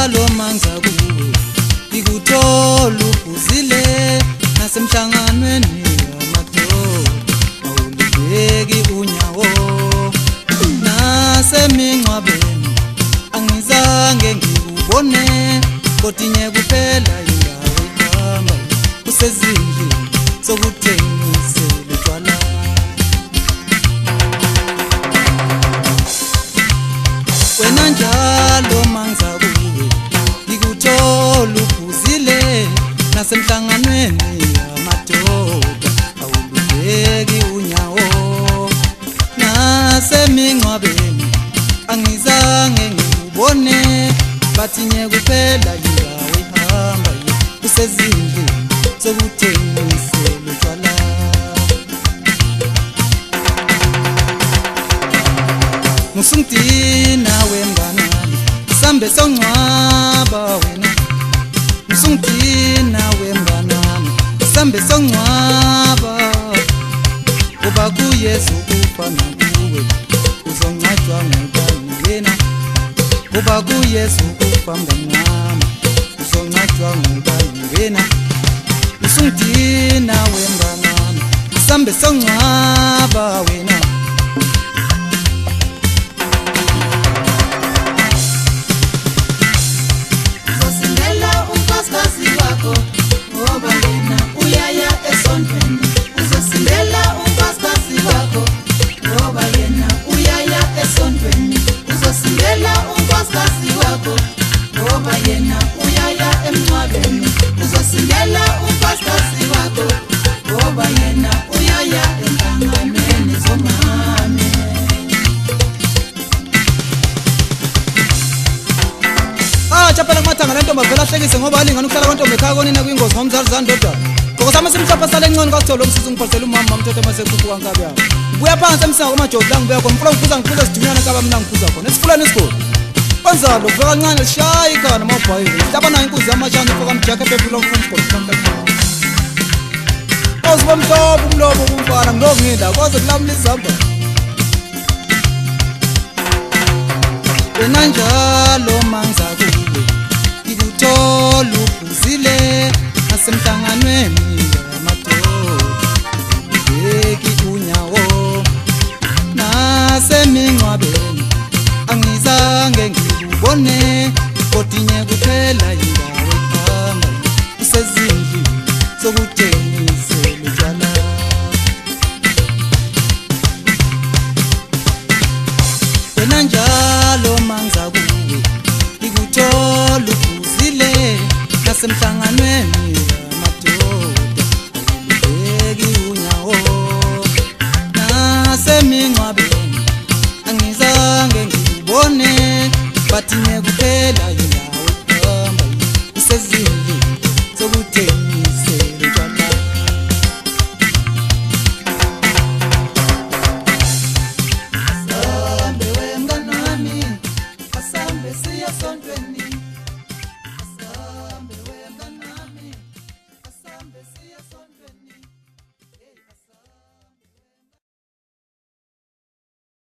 njalo mangiza kuwe ngikuthola uphuzile nasemhlanganweni wamadoda awulibeki unyawo nasemingcwabeni angizange ngikubone kodinye kuphela indawo ihamba usezindlini sokuthengisela utshwala wena njalo mangiza kuwe ngikuthola uphuzile nasemhlanganweni wamadoda awulibeki unyawo nasemingcwabeni angizange ngikubone bathinye kuphela indawo ihamba usezindlini sokuthengisela utshwala musungidina wemnganami sambe songcwaba wena musungidina wemnganami sambe songcwaba kuba kuyesu kufana kuwe uzongcwatshwa ngubani wena kuba kuyesu kufa mnganami uzongcwatshwa ngubani wena musungidina wemnganami sambe songcwaba wena Chapela kumathanga lento mavela hlekise ngoba alingana ukuhlala kwantombi ekhaya konina kwingozi ngomzalizana ndoda ngokosama simhlapha sale encane kwasithola umsizi ngiphathela umama mthetho masekhuphuka nkabi yakho buya phansi emsanga kwamajobi la ngibuya khona mfula ngiphuza esidunyana kaba mina ngiphuza khona esifuleni isigodi kwanzalo kuvela kancane lishaya ikhana amabhayili hlaba nayo inkuzi yamashana ifoka mjakhe ephephi lomfundisgodi awuziba mhlobo umlobo kumfana ngilokungida kwaze kulamula izamba wena njalo mangiza kuwe ngikuthola uphuzile nasemhlanganweni wamadoda ubeki unyawo nasemingcwabeni angizange ngikubone kodinye kuphela indawo ihamba usezindlini sokuthengisela utshwala wena njalo mangiza kuwe ngikuthola uphuzile nasemhlanganweni